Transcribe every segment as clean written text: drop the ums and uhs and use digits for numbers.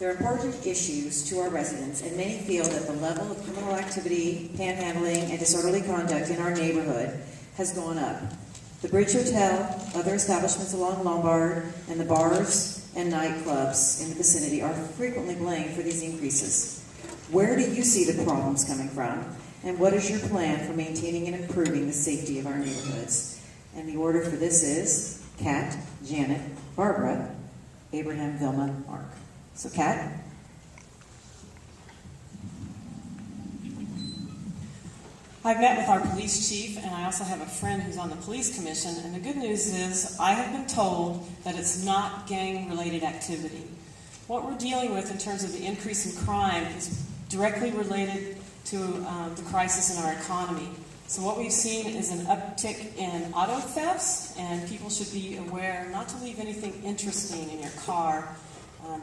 They're important issues to our residents, and many feel that the level of criminal activity, panhandling, and disorderly conduct in our neighborhood has gone up. The Bridge Hotel, other establishments along Lombard, and the bars and nightclubs in the vicinity are frequently blamed for these increases. Where do you see the problems coming from, and what is your plan for maintaining and improving the safety of our neighborhoods? And the order for this is Kat, Janet, Barbara, Abraham, Vilma, Mark. So Kat? I've met with our police chief, and I also have a friend who's on the police commission, and the good news is I have been told that it's not gang-related activity. What we're dealing with in terms of the increase in crime is directly related to the crisis in our economy. So what we've seen is an uptick in auto thefts, and people should be aware not to leave anything interesting in your car.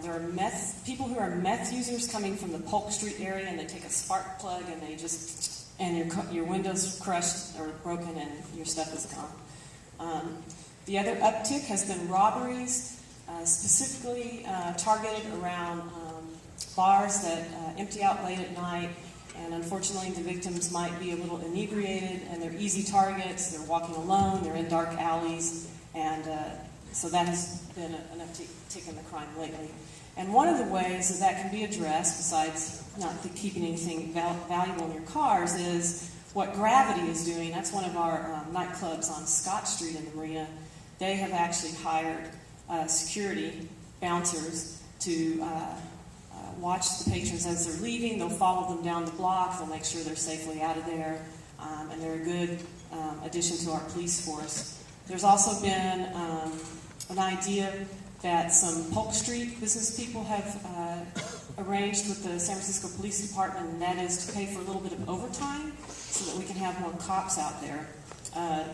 There are people who are meth users coming from the Polk Street area, and they take a spark plug and they just... and your window's crushed or broken and your stuff is gone. The other uptick has been robberies, specifically targeted around bars that empty out late at night, and unfortunately the victims might be a little inebriated, and they're easy targets, they're walking alone, they're in dark alleys, and so that has been an uptick in the crime lately. And one of the ways that can be addressed, besides not keeping anything valuable in your cars, is what Gravity is doing. That's one of our nightclubs on Scott Street in the marina. They have actually hired security bouncers to watch the patrons as they're leaving. They'll follow them down the block. They'll make sure they're safely out of there. And they're a good addition to our police force. There's also been an idea that some Polk Street business people have arranged with the San Francisco Police Department, and that is to pay for a little bit of overtime so that we can have more cops out there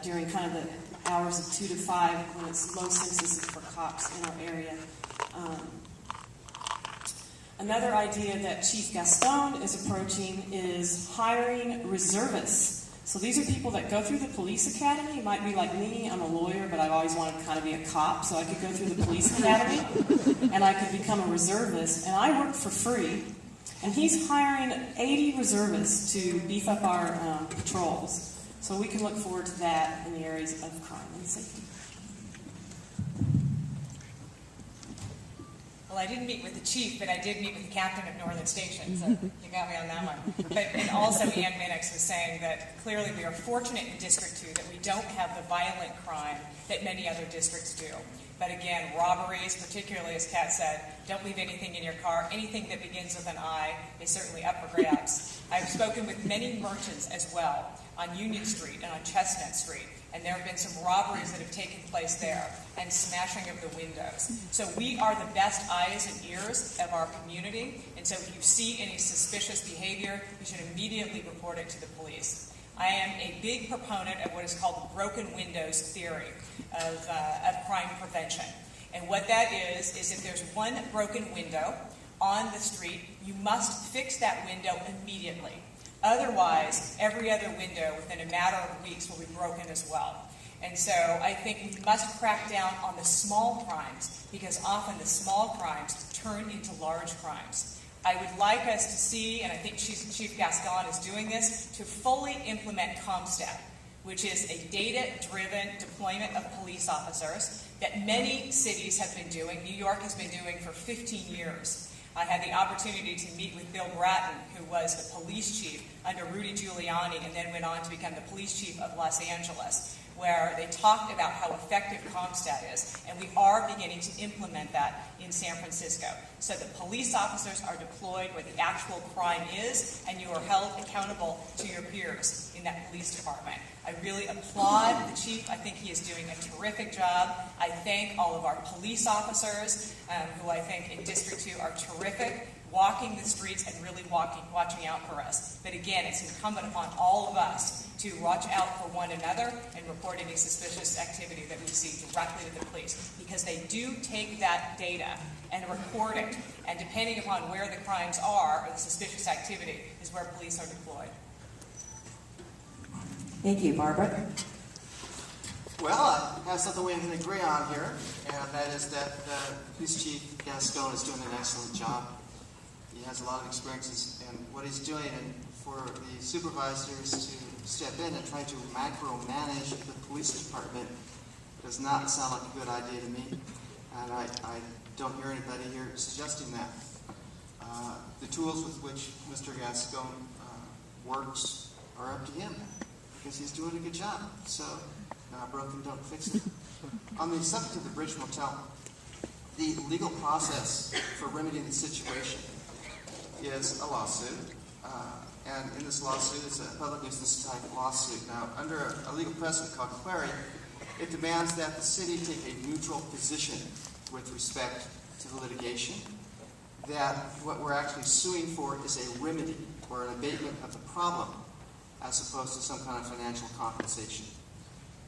during kind of the hours of 2 to 5 when it's low census for cops in our area. Another idea that Chief Gaston is approaching is hiring reservists. So these are people that go through the police academy. It might be like me, I'm a lawyer, but I've always wanted to kind of be a cop, so I could go through the police academy, and I could become a reservist. And I work for free, and he's hiring 80 reservists to beef up our patrols. So we can look forward to that in the areas of crime and safety. Well, I didn't meet with the chief, but I did meet with the captain of Northern Station, so you got me on that one. And also Ann Minix was saying that clearly we are fortunate in District 2 that we don't have the violent crime that many other districts do. But again, robberies, particularly as Kat said, don't leave anything in your car. Anything that begins with an I is certainly up for grabs. I've spoken with many merchants as well on Union Street and on Chestnut Street, and there have been some robberies that have taken place there and smashing of the windows. So we are the best eyes and ears of our community, and so if you see any suspicious behavior, you should immediately report it to the police. I am a big proponent of what is called the broken windows theory of crime prevention. And what that is if there's one broken window on the street, you must fix that window immediately. Otherwise, every other window within a matter of weeks will be broken as well. And so I think we must crack down on the small crimes, because often the small crimes turn into large crimes. I would like us to see, and I think Chief Gaston is doing this, to fully implement CompStep, which is a data-driven deployment of police officers that many cities have been doing. New York has been doing for 15 years. I had the opportunity to meet with Bill Bratton, who was the police chief under Rudy Giuliani and then went on to become the police chief of Los Angeles, where they talked about how effective CompStat is, and we are beginning to implement that in San Francisco. So the police officers are deployed where the actual crime is, and you are held accountable to your peers in that police department. I really applaud the chief. I think he is doing a terrific job. I thank all of our police officers, who I think in District 2 are terrific, walking the streets and really watching out for us. But again, it's incumbent upon all of us to watch out for one another and report any suspicious activity that we see directly to the police, because they do take that data and record it, and depending upon where the crimes are or the suspicious activity is where police are deployed. Thank you, Barbara. Well, I have something we can agree on here, and that is that Police Chief Gascon is doing an excellent job. He has a lot of experiences in what he's doing, and for the supervisors to step in and try to micromanage the police department does not sound like a good idea to me, and I don't hear anybody here suggesting that. The tools with which Mr. Gascon works are up to him, because he's doing a good job. So, broken, don't fix it. On the subject of the Bridge Motel, the legal process for remedying the situation is a lawsuit. And in this lawsuit, it's a public nuisance type lawsuit. Now, under a legal precedent called query, it demands that the city take a neutral position with respect to the litigation, that what we're actually suing for is a remedy or an abatement of the problem, as opposed to some kind of financial compensation.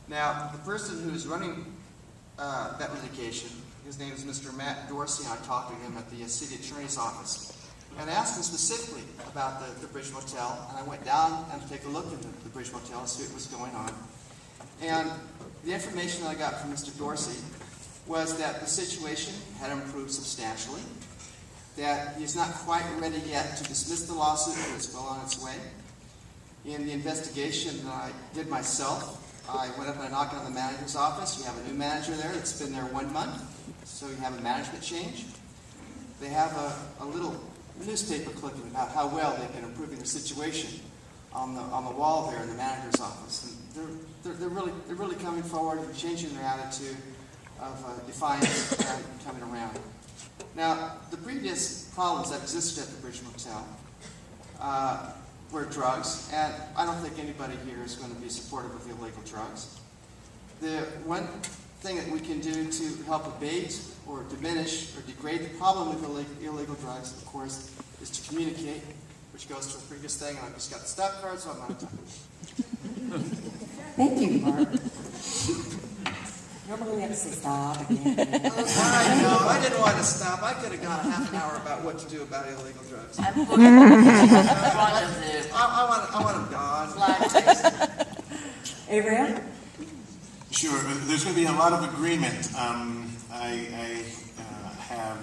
Now, the person who is running that litigation, his name is Mr. Matt Dorsey, and I talked to him at the city attorney's office. And I asked him specifically about the Bridge Motel, and I went down and to take a look at the Bridge Motel and see what was going on. And the information that I got from Mr. Dorsey was that the situation had improved substantially, that he's not quite ready yet to dismiss the lawsuit, but it's well on its way. In the investigation that I did myself, I went up and I knocked on the manager's office. You have a new manager there that's been there 1 month, so you have a management change. They have a little newspaper clipping about how well they've been improving their situation on the wall there in the manager's office. And they're really coming forward and changing their attitude of defiance and coming around. Now, the previous problems that existed at the Bridge Motel were drugs, and I don't think anybody here is going to be supportive of illegal drugs. The one thing that we can do to help abate or diminish or degrade the problem with illegal drugs, of course, is to communicate, which goes to a previous thing, and I've just got the stop card, so I'm out of time. Thank you, Mark. Normally we have to say stop again. I know, I didn't want to stop. I could have gone a half an hour about what to do about illegal drugs. I want them gone. Avery? Sure. There's going to be a lot of agreement. I have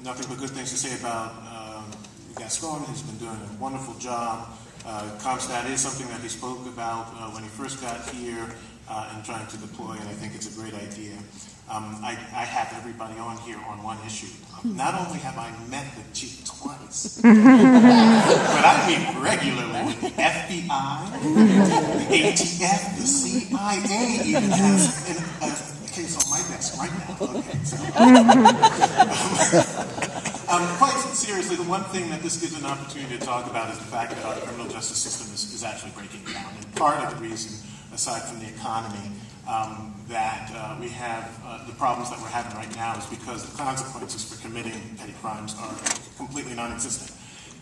nothing but good things to say about Gascon. He's been doing a wonderful job. ComStat is something that he spoke about when he first got here and trying to deploy, and I think it's a great idea. I have everybody on here on one issue. Not only have I met the chief twice, but I meet regularly with the FBI, the ATF, the CIA even has a case on my desk right now. Okay, so. Quite seriously, the one thing that this gives an opportunity to talk about is the fact that our criminal justice system is actually breaking down. And part of the reason, aside from the economy, that we have the problems that we're having right now is because the consequences for committing petty crimes are completely non-existent.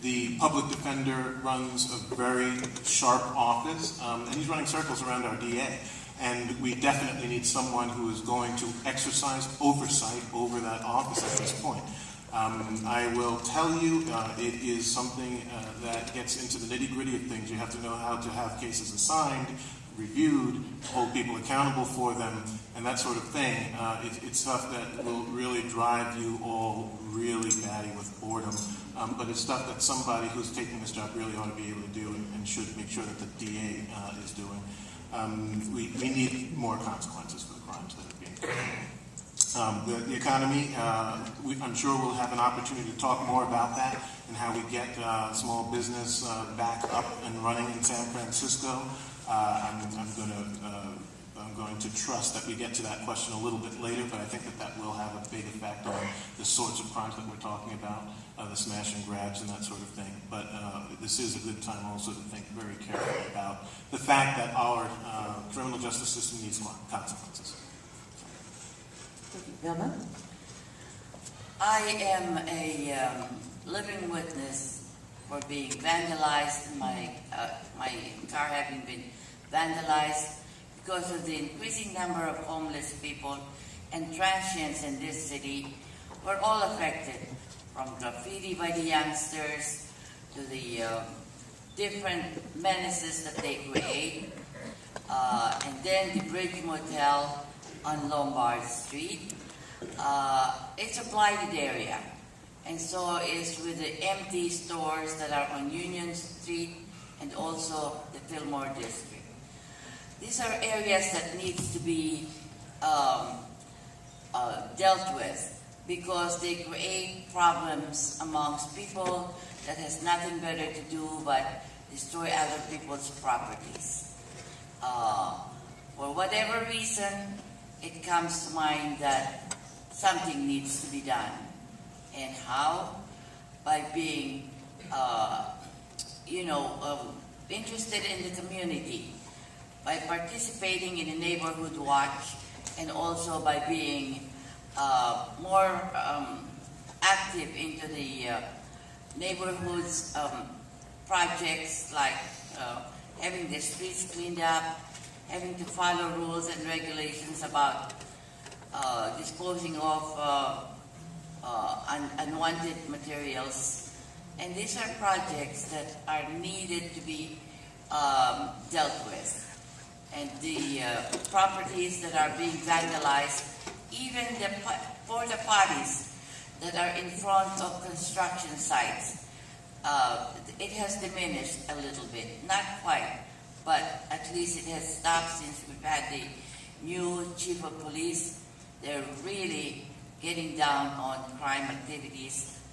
The public defender runs a very sharp office, and he's running circles around our DA. And we definitely need someone who is going to exercise oversight over that office at this point. I will tell you, it is something that gets into the nitty-gritty of things. You have to know how to have cases assigned, reviewed, hold people accountable for them, and that sort of thing. It's stuff that will really drive you all really batty with boredom, but it's stuff that somebody who's taking this job really ought to be able to do and should make sure that the DA is doing. We need more consequences for the crimes that are being committed. The economy, I'm sure we'll have an opportunity to talk more about that and how we get small business back up and running in San Francisco. I'm going to trust that we get to that question a little bit later, but I think that will have a big effect on the sorts of crimes that we're talking about, the smash and grabs and that sort of thing. But this is a good time also to think very carefully about the fact that our criminal justice system needs consequences. Vilma? I am a living witness for being vandalized, my car having been vandalized because of the increasing number of homeless people and transients in this city. We're all affected, from graffiti by the youngsters to the different menaces that they create. and then the Bridge Motel on Lombard Street. It's a blighted area, and so is with the empty stores that are on Union Street and also the Fillmore District. These are areas that needs to be dealt with because they create problems amongst people that has nothing better to do but destroy other people's properties. For whatever reason, it comes to mind that something needs to be done. And how? By being, interested in the community, by participating in a neighborhood watch, and also by being more active into the neighborhoods projects like having the streets cleaned up, having to follow rules and regulations about disposing of unwanted materials. And these are projects that are needed to be dealt with. And the properties that are being vandalized, even the porta potties that are in front of construction sites, it has diminished a little bit. Not quite, but at least it has stopped since we've had the new chief of police. They're really getting down on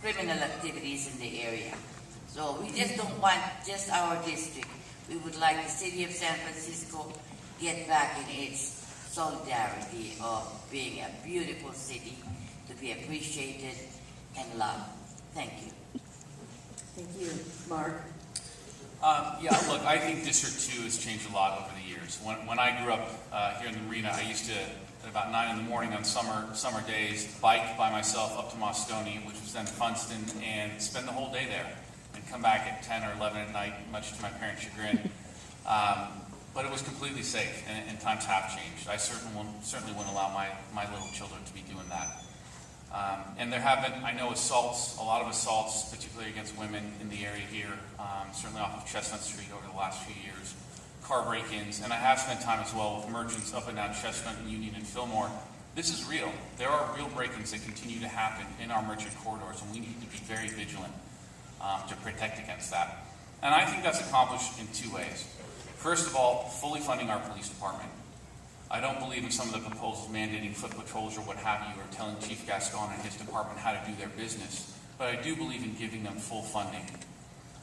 criminal activities in the area. So we just don't want just our district. We would like the city of San Francisco get back in its solidarity of being a beautiful city to be appreciated and loved. Thank you. Thank you. Mark? Look, I think District 2 has changed a lot over the years. When I grew up here in the Marina, I used to, at about 9 in the morning on summer days, bike by myself up to Moscone, which was then Funston, and spend the whole day there, and come back at 10 or 11 at night, much to my parents' chagrin. But it was completely safe, and times have changed. I certainly wouldn't allow my little children to be doing that. And there have been, I know, assaults, a lot of assaults, particularly against women in the area here, certainly off of Chestnut Street over the last few years, car break-ins, and I have spent time as well with merchants up and down Chestnut and Union and Fillmore. This is real. There are real break-ins that continue to happen in our merchant corridors, and we need to be very vigilant to protect against that. And I think that's accomplished in two ways. First of all, fully funding our police department. I don't believe in some of the proposals mandating foot patrols or what have you, or telling Chief Gascon and his department how to do their business, but I do believe in giving them full funding.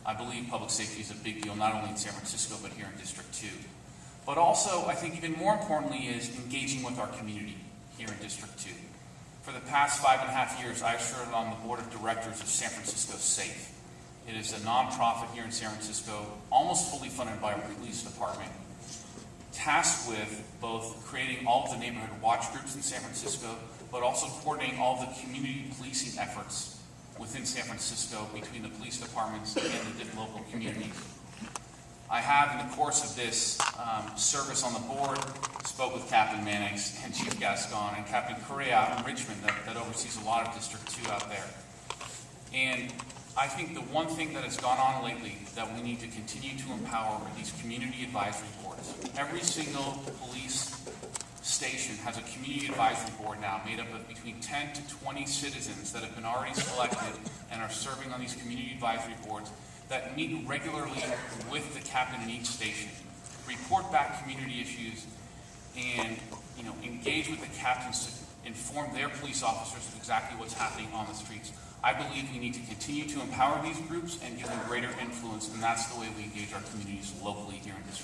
I believe public safety is a big deal, not only in San Francisco, but here in District 2. But also, I think even more importantly, is engaging with our community here in District 2. For the past 5.5 years, I've served on the board of directors of San Francisco Safe. It is a nonprofit here in San Francisco, almost fully funded by our police department, tasked with both creating all of the neighborhood watch groups in San Francisco, but also coordinating all of the community policing efforts within San Francisco between the police departments and the local communities. I have, in the course of this service on the board, spoke with Captain Mannix and Chief Gascon and Captain Correa out in Richmond that oversees a lot of District 2 out there. And I think the one thing that has gone on lately that we need to continue to empower are these community advisory boards. Every single police station has a community advisory board now made up of between 10 to 20 citizens that have been already selected and are serving on these community advisory boards that meet regularly with the captain in each station, report back community issues, and engage with the captains to inform their police officers of exactly what's happening on the streets. I believe we need to continue to empower these groups and give them greater influence, and that's the way we engage our communities locally here in District